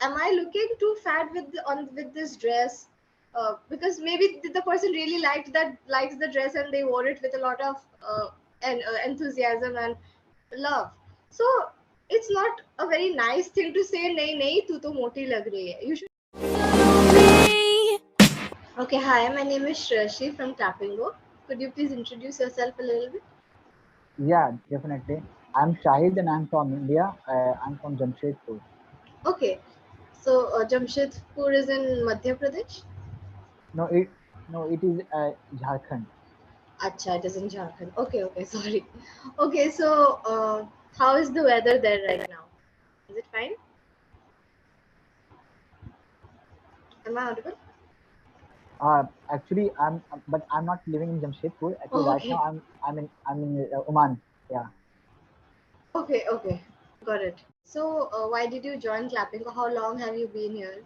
am I looking too fat with this dress? Because maybe the person really likes the dress and they wore it with a lot of enthusiasm and love. So it's not a very nice thing to say, "नहीं नहीं तू तो मोटी लग रही है." You should. Okay, hi, my name is Shrashi from Clapingo. Could you please introduce yourself a little bit? Yeah, definitely. I'm Shahid and I'm from India. I'm from Jamshedpur. Okay, so Jamshedpur is in Madhya Pradesh. No, it is Jharkhand. Acha, it is in Jharkhand. Okay, okay, sorry. Okay, so how is the weather there right now? Is it fine? Am I audible? Actually, but I'm not living in Jamshedpur. Actually, Oh, right now okay, I'm in Oman. Yeah. okay, okay, got it. So why did you join Clapping? How long have you been here?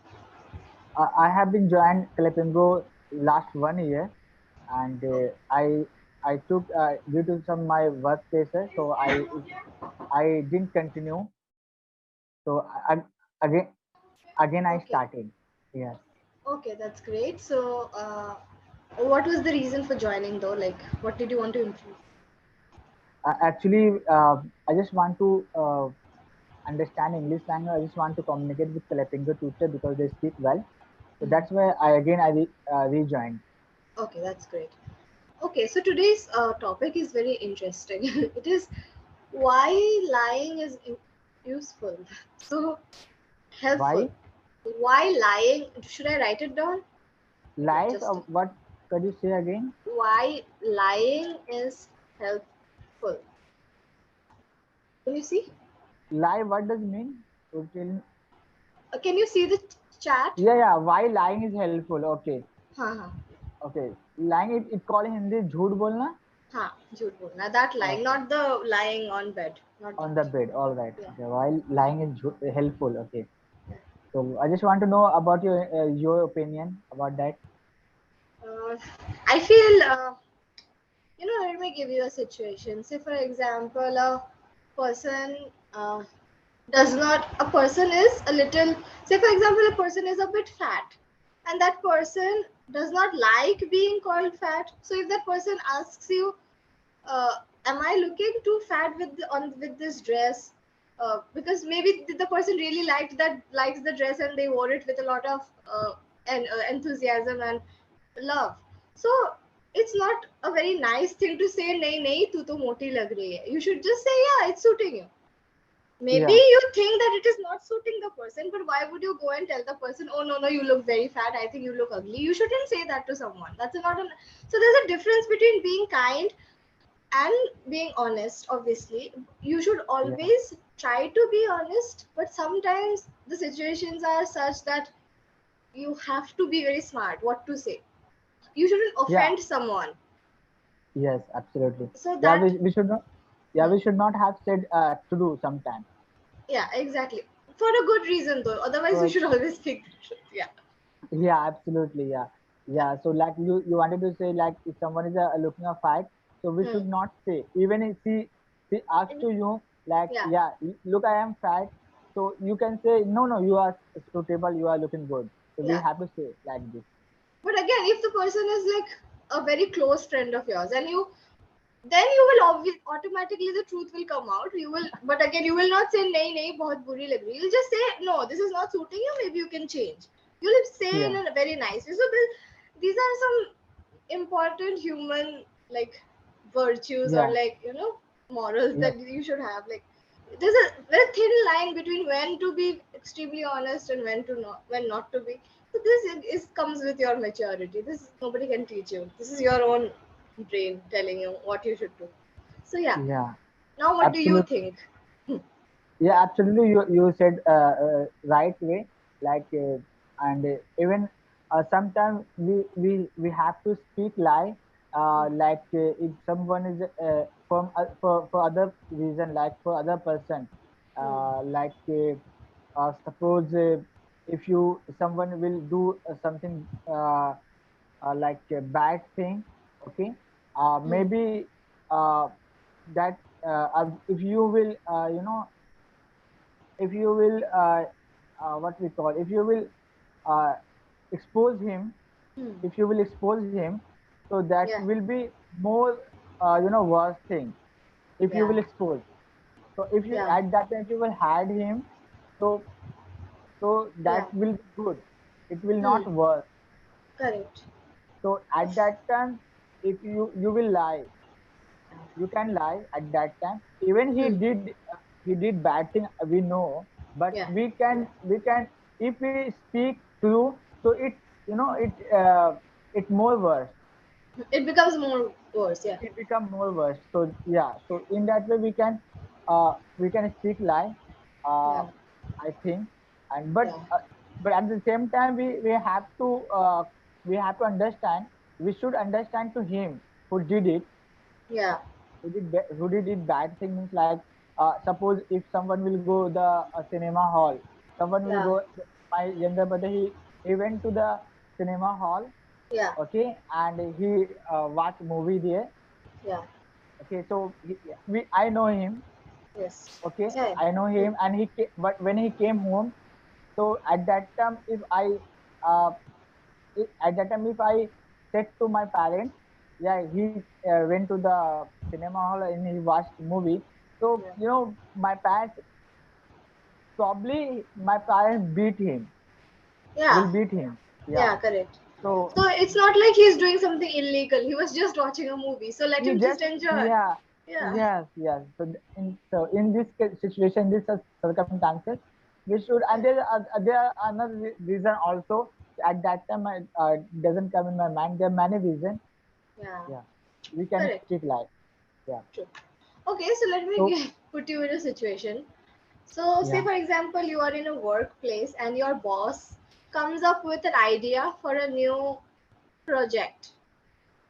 I have been joined Clapingo last 1 year, and I took due to some my work pressure, so I didn't continue. So again again I Okay, started. Yes. okay, that's great. So what was the reason for joining though? Like, what did you want to improve? Actually, I just want to understand English language. I just want to communicate with Clapingo tutor because they speak well. So Mhm. that's why I rejoined. Okay, that's great. Okay, so today's topic is very interesting. It is why lying is useful. So helpful. Why Why lying? Should I write it down? Wait, life? just What could you say again? why lying is helpful. Can you see? Lie. What does it mean? So Can you see the chat? yeah. Why lying is helpful? Okay, हाँ हाँ okay. Lying it called in Hindi झूठ बोलना. हाँ झूठ बोलना. That lying, Okay. not the lying on bed, not On the that. bed. All right. Yeah. Okay. While lying is helpful. Okay. So I just want to know about your opinion about that. Uh, I feel let me give you a situation. Say for example, person does not a person is a little, say for example, a person is a bit fat, and that person does not like being called fat. So if that person asks you, am I looking too fat with this dress? Because maybe the person really likes the dress and they wore it with a lot of enthusiasm and love. So it's not a very nice thing to say, "नहीं नहीं तू तो मोटी लग रही है." You should just say, "Yeah, it's suiting you." Maybe Yeah. you think that it is not suiting the person, but why would you go and tell the person, "Oh no, no, you look very fat. I think you look ugly." You shouldn't say that to someone. That's not an. So there's a difference between being kind and being honest. Obviously, you should Yeah. always try to be honest, but sometimes the situations are such that you have to be very smart what to say. You shouldn't Yeah. offend someone. Yes. Absolutely. So Yeah. that, We should not. Yeah. hmm, We should not have said to do sometime. yeah, exactly, for a good reason though, otherwise you So should always speak the truth. Yeah, yeah, absolutely. Yeah, yeah, yeah. So like you wanted to say like if someone is looking a fight, so we hmm. should not say even if she asks And to you like yeah, yeah look I am fat, so you can say no you are suitable, you are looking good. So we yeah, have to say like this. but again, if the person is like a very close friend of yours and you, then you will automatically the truth will come out. You will, but again, you will not say nahi nahi bahut buri lag rahi. You'll just say no, this is not suiting you, maybe you can change. You'll say Yeah, in a very nice way. So these are some important human, like, virtues, or yeah, like, morals yes, that you should have. Like, there's a very thin line between when to be extremely honest and when not to be. So this is comes with your maturity. This nobody can teach you. This is your own brain telling you what you should do. So yeah. yeah, Now what do you absolutely. think? Yeah, absolutely. You said right way. Like and even sometimes we have to speak lie. Like if someone is for other reason, like for other person, Hmm. like suppose if you someone will do something like a bad thing, okay, Hmm. maybe uh, if you will if you will what we call, if you will uh, expose him, Hmm. if you will expose him, so that Yeah. will be more worse thing. If you Yeah. will expose, so if you Yeah. at that time if you will hide him, so Yeah. that will be good, it will Hmm. not work. Correct. So at that time, if you will lie, you can lie at that time. Even Hmm. he did bad thing, we know, but Yeah. we can if we speak true, so it more worse. It becomes more worse. Yeah. It become more worse. So yeah, so in that way we can speak lie, uh, Yeah. I think. And Yeah. but at the same time we have to understand, we should understand to him who did it, Yeah. who did it bad thing, means like, suppose if someone will go the cinema hall, someone will Yeah. go, my younger brother, he went to the cinema hall, Yeah. okay, and he watched movie there. Yeah. Okay, so I know him. Yes. Okay, Yeah. I know Hmm. him, and but when he came home, so at that time, uh, at that time, if I said to my parents, yeah, he went to the cinema hall and he watched movie. So Yeah. my parents beat him, will Yeah. beat him. Yeah. Yeah. Correct. So So it's not like he's doing something illegal. He was just watching a movie. So let he him just just, enjoy. yeah, Yeah. yes. So in this situation, this circumstances, we should, and Yeah. there are another reason also. At that time, I doesn't come in my mind. There are many reasons. Yeah. Yeah, we can Correct. speak like, yeah. True. Okay. So let me So put you in a situation. So, say yeah, for example, you are in a workplace and your boss comes up with an idea for a new project,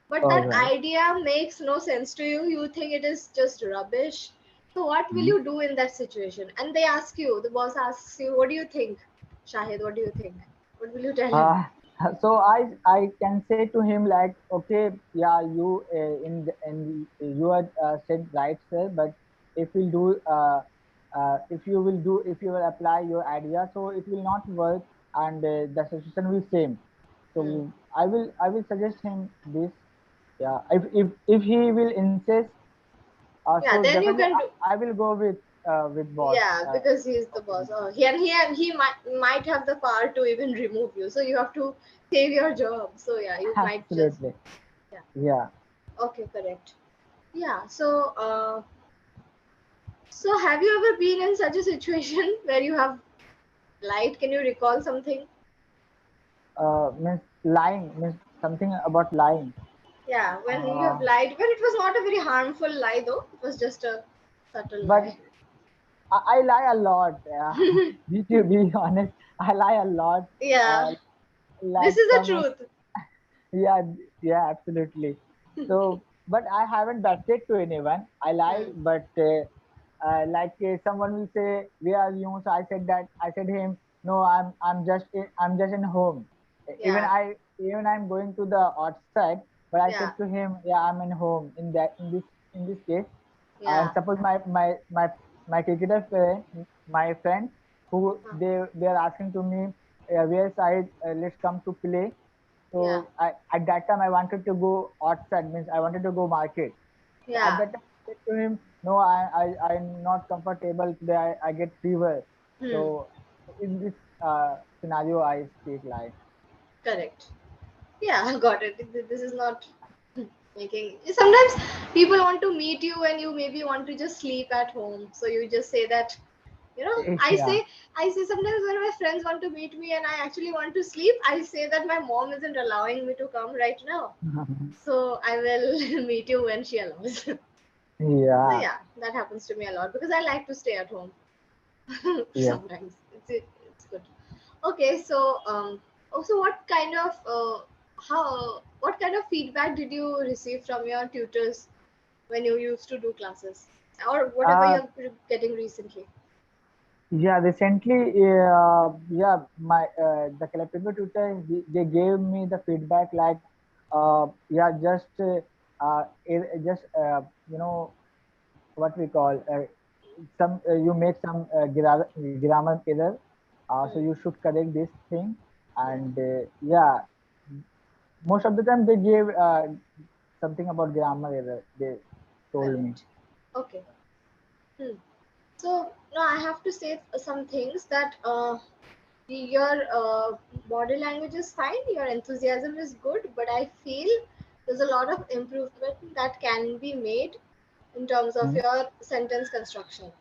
but all that right. idea makes no sense to you. You think it is just rubbish. So, what will Mhm. you do in that situation? And they ask you, the boss asks you, what do you think, Shahid? What do you think? What will you tell him? Uh, so I can say to him like, okay, yeah, you in you are said right, sir, but if you do if you will apply your idea, so it will not work, and the situation will same. Hmm. So I will suggest him this. Yeah, if he will insist, Yeah, so then you definitely can do. I will go with boss. Yeah, because he's the boss. Opinion. He might have the power to even remove you. So you have to save your job. So yeah, you might just Absolutely. yeah. Yeah. Okay, correct. Yeah. So have you ever been in such a situation where you have lied? Can you recall something? Means lying, means something about lying. Yeah, when you have Uh, lied, when it was not a very harmful lie though, it was just a subtle but lie. I lie a lot. To be honest, I lie a lot. Yeah, Uh, this like is the someone, truth. yeah, yeah, absolutely. So, but I haven't busted to anyone. I lie, Hmm. but someone will say, "Where are you?" So I said him, "No, I'm just in home." Even Yeah, I'm going to the outside, but I said yeah, to him, "Yeah, I'm in home." In this case, and yeah. suppose my cricketer friend, my friend, who Huh. they are asking to me, "Where side? Let's come to play." Yeah, So at that time I wanted to go outside, means I wanted to go market. So at yeah. that time I said to him, no, I'm not comfortable today. I get fever. Hmm. So in this scenario, I speak lie. Correct. Yeah, got it. This is not making. Sometimes people want to meet you and you maybe want to just sleep at home. So you just say that, Yeah. I say sometimes when my friends want to meet me and I actually want to sleep, I say that my mom isn't allowing me to come right now. So I will meet you when she allows. So Yeah. yeah, that happens to me a lot because I like to stay at home. Yeah. Sometimes it's good. Okay, so also what kind of feedback did you receive from your tutors when you used to do classes or whatever Uh, you're getting recently? yeah. Recently, yeah, the Clapingo tutor, they gave me the feedback like, yeah, just what we call, you make some grammar error. So Hmm. you should correct this thing. Yeah. And yeah, most of the time they gave something about grammar error. They told me. Correct. Okay. Hmm. So now I have to say some things that your body language is fine, your enthusiasm is good, but I feel there's a lot of improvement that can be made in terms of Hmm. your sentence construction,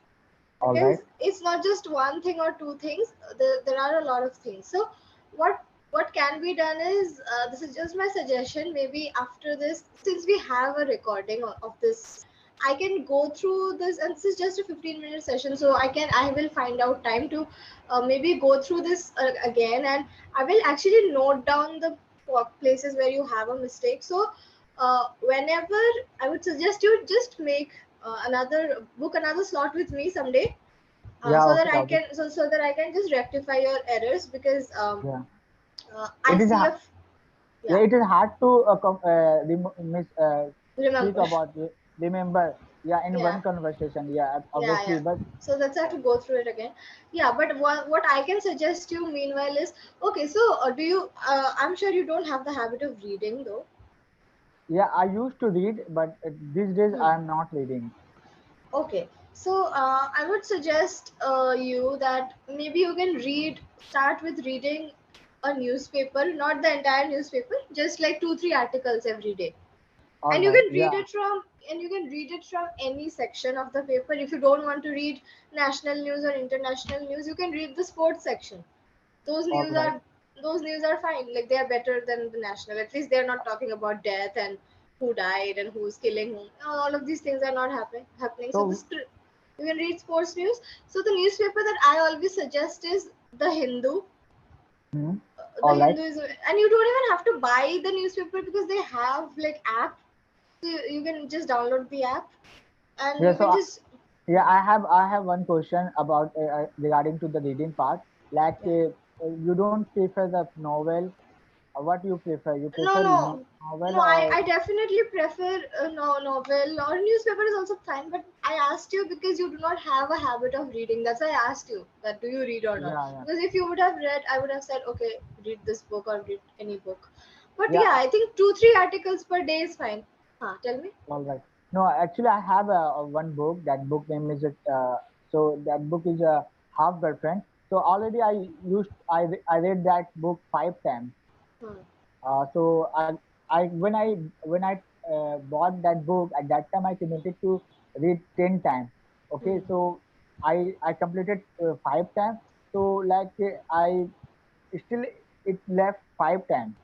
All right. because it's not just one thing or two things. There are a lot of things. So what what can be done is, this is just my suggestion, maybe after this, since we have a recording of this, I can go through this, and this is just a 15-minute session, so I will find out time to maybe go through this again, and I will actually note down the places where you have a mistake. So whenever, I would suggest you just make another book, another slot with me someday, Yeah. so that Okay. I Okay. can, so that I can just rectify your errors, because Yeah. I It is see ha- a yeah. yeah, It is hard to speak remember. about remember. Yeah. In Yeah, one conversation. Yeah. yeah, Obviously. yeah. But So that's how yeah. to go through it again. Yeah, but what I can suggest you meanwhile is, okay, so do you, I'm sure you don't have the habit of reading though. Yeah. I used to read, but these days Hmm. I am not reading. Okay, so I would suggest you that maybe you can start with reading a newspaper, not the entire newspaper, just like two, three articles every day. All And you right. can read Yeah. it from, any section of the paper. If you don't want to read national news or international news, you can read the sports section. those All news right. are those news are fine, like they are better than the national. At least they're not talking about death and who died and who's killing whom. All of these things are not happening. So So. you can read sports news. So the newspaper that I always suggest is the Hindu. Hmm. The All right. Hindu is, and you don't even have to buy the newspaper, because they have like app. So you can just download the app, and Yeah. you So can just, yeah, I have one question about regarding to the reading part. Like yeah. you don't prefer the novel. What you prefer? You No, prefer no, novel no. I or definitely prefer a novel, or newspaper is also fine. But I asked you because you do not have a habit of reading. That's why I asked you that, do you read or not? yeah, yeah, Because if you would have read, I would have said, okay, read this book or read any book. But yeah. yeah, I think two, three articles per day is fine. Tell me. All right. No, actually, I have one book. That book name is so that book is a Half Girlfriend. So already I read that book 5 times. Hmm. So when I bought that book at that time I committed to read 10 times. Okay, Hmm. so I completed 5 times. So like I still it left 5 times.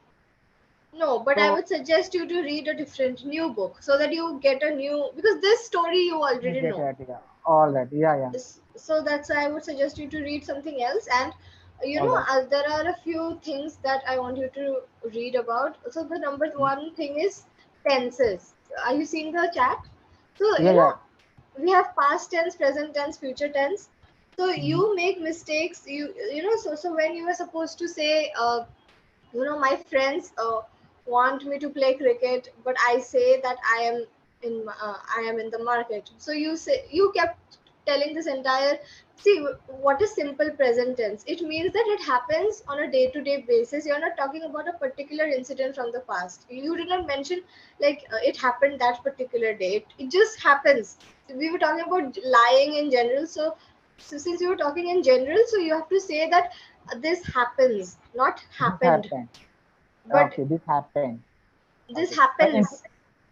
No, but I So would suggest you to read a different new book, so that you get a new, because this story you you already get know. it. Yeah. All right. Yeah. Yeah. So that's why I would suggest you to read something else. And All right. there are a few things that I want you to read about. So the number Mm. one thing is tenses. Are you seeing the chat? So Yeah. Yeah. we have past tense, present tense, future tense. So Mm-hmm. you make mistakes. So when you are supposed to say, my friends want me to play cricket, but I say that I am in the market. So you kept telling this entire, see, what is simple present tense? It means that it happens on a day to day basis. You're not talking about a particular incident from the past. You did not mention like it happened that particular day. It just happens. We were talking about lying in general. So since you were talking in general, so you have to say that this happens, not This happened. happened. But Okay. This happened. this Okay. But in happens.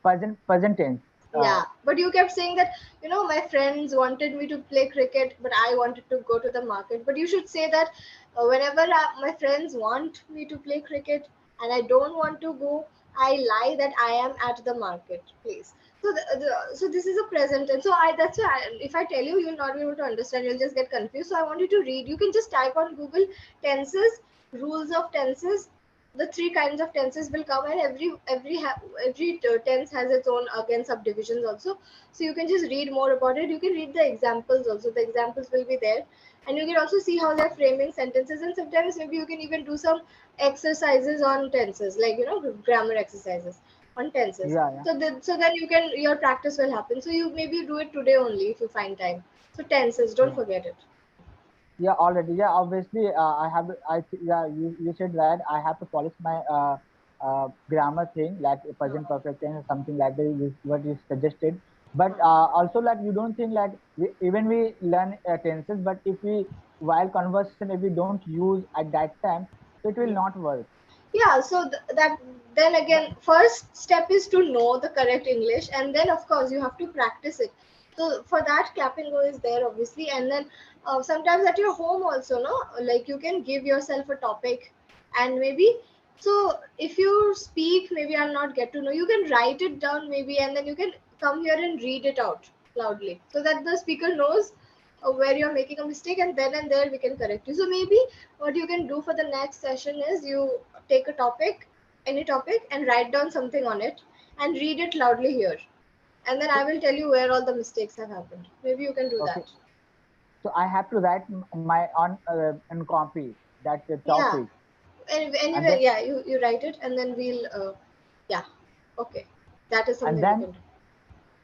present tense. Yeah, but you kept saying that, my friends wanted me to play cricket, but I wanted to go to the market. But you should say that whenever my friends want me to play cricket and I don't want to go, I lie that I am at the marketplace. So so this is a present tense. So that's why if I tell you, you'll not be able to understand. You'll just get confused. So I want you to read. You can just type on Google tenses, rules of tenses. The three kinds of tenses will come, and every tense has its own again subdivisions also. So you can just read more about it. You can read the examples also. The examples will be there, and you can also see how they're framing sentences. And sometimes maybe you can even do some exercises on tenses, like grammar exercises on tenses. Yeah. Yeah. So then your practice will happen. So you maybe do it today only if you find time. So tenses, don't Yeah. forget it. Yeah, already. Yeah, obviously, yeah, you said that I have to polish my grammar thing, like present Uh, perfect tense, something like that, is what you suggested. But uh, also, like, you don't think like even we learn tenses, but if we while conversation, if we don't use at that time, so it will yeah. not work. Yeah, so that then again, first step is to know the correct English, and then of course you have to practice it. So for that, Clapingo is there obviously, and then sometimes at your home also, no, like you can give yourself a topic, and maybe so if you speak, maybe I'll not get to know. You can write it down maybe, and then you can come here and read it out loudly, so that the speaker knows where you're making a mistake, and then and there we can correct you. So maybe what you can do for the next session is you take a topic, any topic, and write down something on it and read it loudly here. And then I will tell you where all the mistakes have happened. Maybe you can do Okay, that. so I have to write my on in copy that Yeah. topic, and Anyway, then yeah, you write it and then yeah, okay. That is and something you then can do.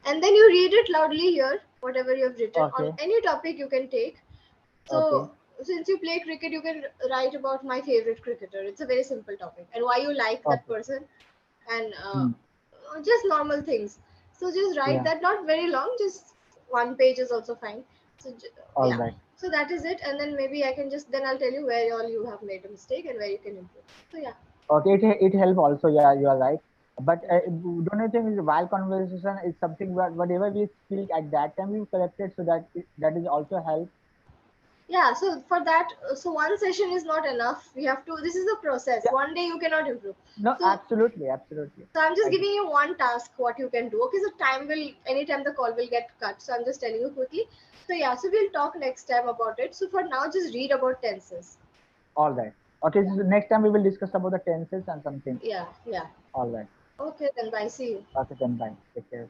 And then you read it loudly here, whatever you have written on okay, any topic you can take. okay, So, since you play cricket, you can write about my favorite cricketer. It's a very simple topic, and why you like that okay, person, and hmm. just normal things. So just write Yeah, that, not very long, just one page is also fine. So all yeah, right. so that is it, and then maybe I can just then I'll tell you where all you have made a mistake and where you can improve. So yeah, Okay, it help also. Yeah, you are right. But yeah. don't you think while conversation is something where whatever we speak at that time we correct it, so that that is also help. Yeah, so for that, so one session is not enough. We have to. This is a process. Yeah, One day you cannot improve. no, So absolutely, absolutely. So I'm just I giving you one task what you can do. Okay, so time will anytime the call will get cut. So I'm just telling you quickly. So yeah, so we'll talk next time about it. So for now, just read about tenses. all right. Okay, Yeah, so next time we will discuss about the tenses and something. yeah, yeah. All right. Okay, then bye. See you. Okay, then bye. Take care.